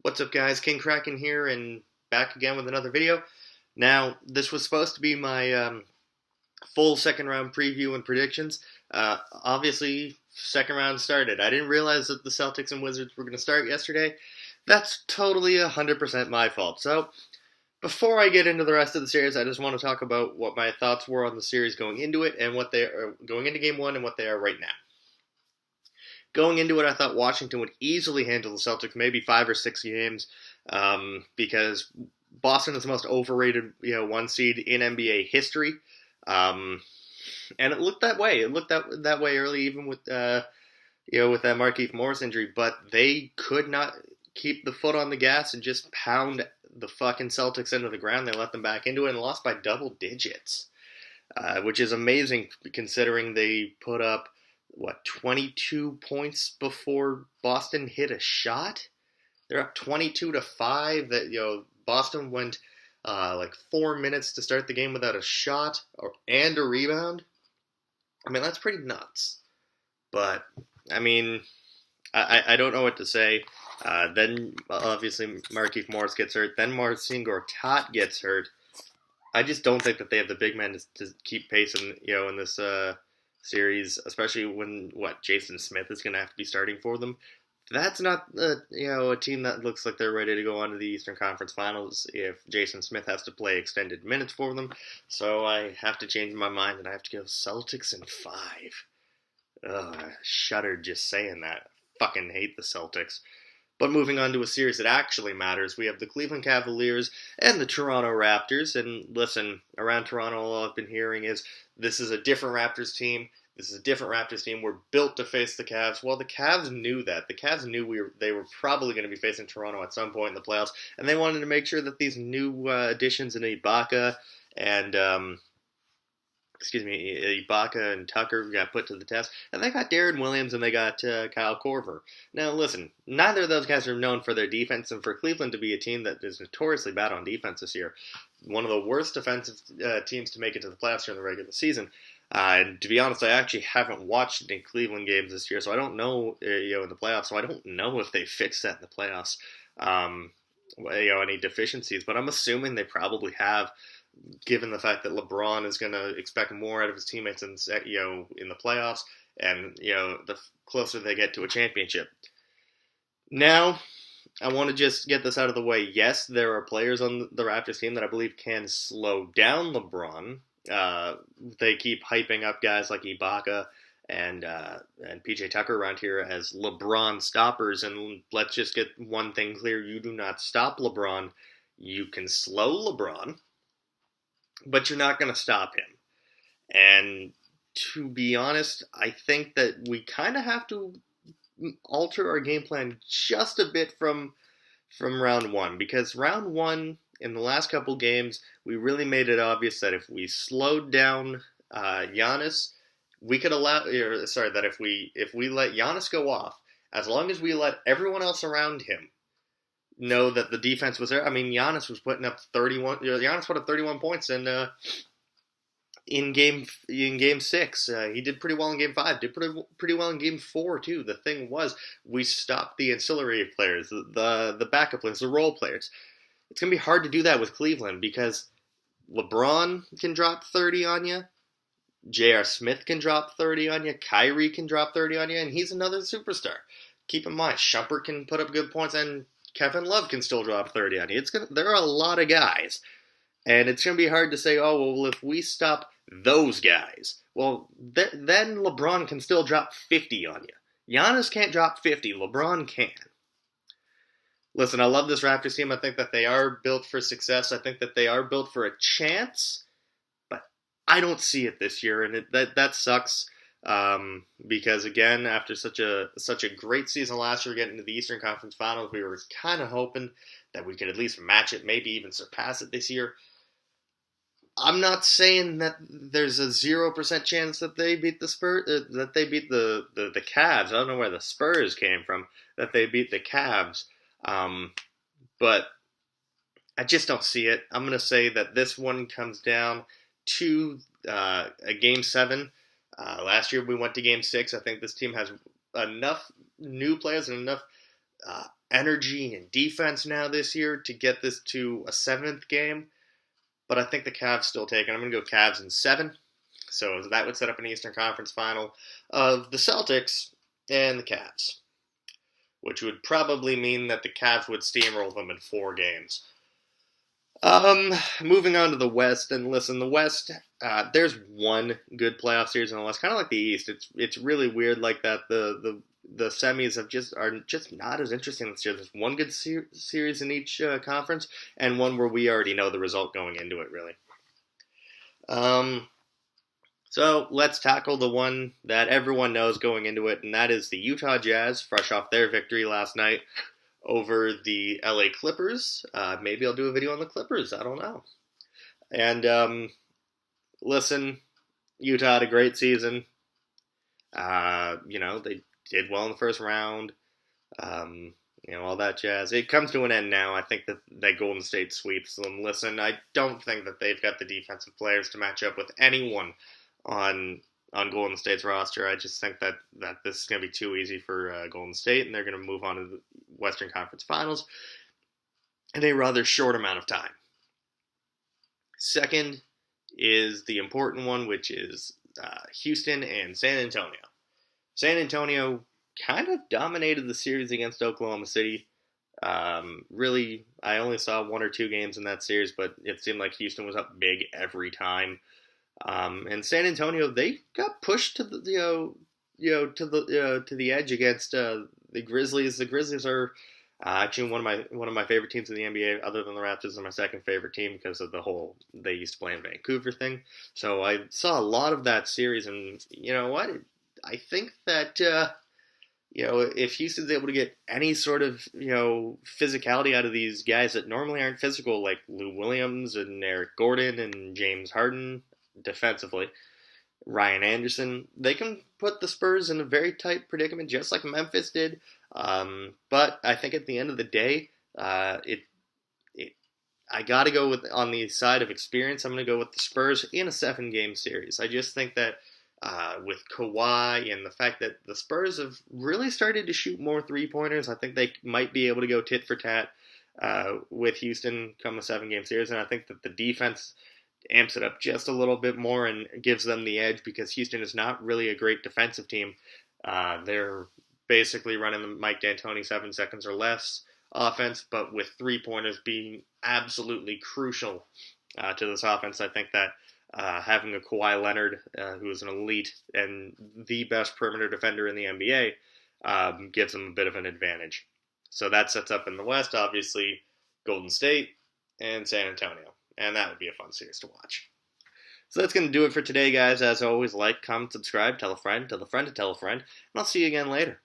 What's up, guys? King Kraken here, and back again with another video. Now, this was supposed to be my full second round preview and predictions. Obviously, second round started. I didn't realize that the Celtics and Wizards were going to start yesterday. That's totally 100% my fault. So, before I get into the rest of the series, I just want to talk about what my thoughts were on the series going into it and what they are going into Game 1 and what they are right now. Going into it, I thought Washington would easily handle the Celtics, maybe 5 or 6 games, because Boston is the most overrated, one seed in NBA history, and it looked that way. It looked that way early, even with with that Markieff Morris injury. But they could not keep the foot on the gas and just pound the fucking Celtics into the ground. They let them back into it and lost by double digits, which is amazing considering they put up 22 points before Boston hit a shot. They're up 22-5. That Boston went 4 minutes to start the game without a shot and a rebound. I mean, that's pretty nuts. But I mean, I don't know what to say. Then obviously Markieff Morris gets hurt. Then Marcin Gortat gets hurt. I just don't think that they have the big men to keep pace in this series, especially when Jason Smith is going to have to be starting for them. That's not a team that looks like they're ready to go on to the Eastern Conference Finals if Jason Smith has to play extended minutes for them. So I have to change my mind and I have to go Celtics in 5. Ugh, I shuddered just saying that. I fucking hate the Celtics. But moving on to a series that actually matters, we have the Cleveland Cavaliers and the Toronto Raptors. And listen, around Toronto, all I've been hearing is this is a different Raptors team. This is a different Raptors team. We're built to face the Cavs. Well, the Cavs knew that. The Cavs knew they were probably going to be facing Toronto at some point in the playoffs, and they wanted to make sure that these new additions in Ibaka and Ibaka and Tucker got put to the test. And they got Darren Williams and they got Kyle Korver. Now, listen, neither of those guys are known for their defense, and for Cleveland to be a team that is notoriously bad on defense this year, one of the worst defensive teams to make it to the playoffs during the regular season. And to be honest, I actually haven't watched any Cleveland games this year, so I don't know, in the playoffs, so I don't know if they fixed that in the playoffs, any deficiencies, but I'm assuming they probably have, given the fact that LeBron is going to expect more out of his teammates in the playoffs, and the closer they get to a championship. Now, I want to just get this out of the way. Yes, there are players on the Raptors team that I believe can slow down LeBron. They keep hyping up guys like Ibaka and PJ Tucker around here as LeBron stoppers, and let's just get one thing clear: you do not stop LeBron. You can slow LeBron, but you're not going to stop him. And to be honest, I think that we kind of have to alter our game plan just a bit from round one, because round one, in the last couple games, we really made it obvious that if we slowed down Giannis, we could that if we let Giannis go off, as long as we let everyone else around him know that the defense was there. I mean, Giannis was putting up 31. Giannis put up 31 points in game 6. He did pretty well in game 5. Did pretty well in game 4 too. The thing was, we stopped the ancillary players, the backup players, the role players. It's gonna be hard to do that with Cleveland because LeBron can drop 30 on you. J.R. Smith can drop 30 on you. Kyrie can drop 30 on you, and he's another superstar. Keep in mind, Shumpert can put up good points, and Kevin Love can still drop 30 on you. There are a lot of guys, and it's going to be hard to say, oh, well, if we stop those guys, well, then LeBron can still drop 50 on you. Giannis can't drop 50. LeBron can. Listen, I love this Raptors team. I think that they are built for success. I think that they are built for a chance, but I don't see it this year, and that sucks. Because again, after such a great season last year, getting to the Eastern Conference Finals, we were kind of hoping that we could at least match it, maybe even surpass it this year. I'm not saying that there's a 0% chance that they beat the Spurs, that they beat the Cavs. I don't know where the Spurs came from, that they beat the Cavs. But I just don't see it. I'm going to say that this one comes down to a Game 7. Last year we went to Game 6. I think this team has enough new players and enough energy and defense now this year to get this to a 7th game. But I think the Cavs still take it. I'm going to go Cavs in 7. So that would set up an Eastern Conference final of the Celtics and the Cavs, which would probably mean that the Cavs would steamroll them in 4 games. Moving on to the West, and listen, the West, there's one good playoff series in the West, kind of like the East. It's really weird like that. The semis are just not as interesting this year. There's one good series in each conference, and one where we already know the result going into it, really. So let's tackle the one that everyone knows going into it, and that is the Utah Jazz, fresh off their victory last night over the LA Clippers. Maybe I'll do a video on the Clippers. I don't know. And listen, Utah had a great season. They did well in the first round. All that jazz. It comes to an end now. I think that Golden State sweeps them. Listen, I don't think that they've got the defensive players to match up with anyone on Golden State's roster. I just think that this is going to be too easy for Golden State, and they're going to move on to the Western Conference Finals in a rather short amount of time. Second is the important one, which is Houston and San Antonio. San Antonio kind of dominated the series against Oklahoma City. Really, I only saw 1 or 2 games in that series, but it seemed like Houston was up big every time. And San Antonio, they got pushed to the edge against the Grizzlies. The Grizzlies are actually one of my favorite teams in the NBA, other than the Raptors. They're my second favorite team because of the whole they used to play in Vancouver thing. So I saw a lot of that series, and you know what? I think that if Houston's able to get any sort of physicality out of these guys that normally aren't physical, like Lou Williams and Eric Gordon and James Harden defensively, Ryan Anderson, they can put the Spurs in a very tight predicament, just like Memphis did. But I think at the end of the day, I got to go on the side of experience. I'm going to go with the Spurs in a 7-game series. I just think that with Kawhi and the fact that the Spurs have really started to shoot more 3-pointers, I think they might be able to go tit for tat with Houston come a 7-game series. And I think that the defense amps it up just a little bit more and gives them the edge, because Houston is not really a great defensive team. They're basically running the Mike D'Antoni 7 seconds or less offense, but with 3-pointers being absolutely crucial to this offense. I think that having a Kawhi Leonard, who is an elite and the best perimeter defender in the NBA, gives them a bit of an advantage. So that sets up in the West, obviously, Golden State and San Antonio. And that would be a fun series to watch. So that's going to do it for today, guys. As always, like, comment, subscribe, tell a friend, tell a friend to tell a friend, and I'll see you again later.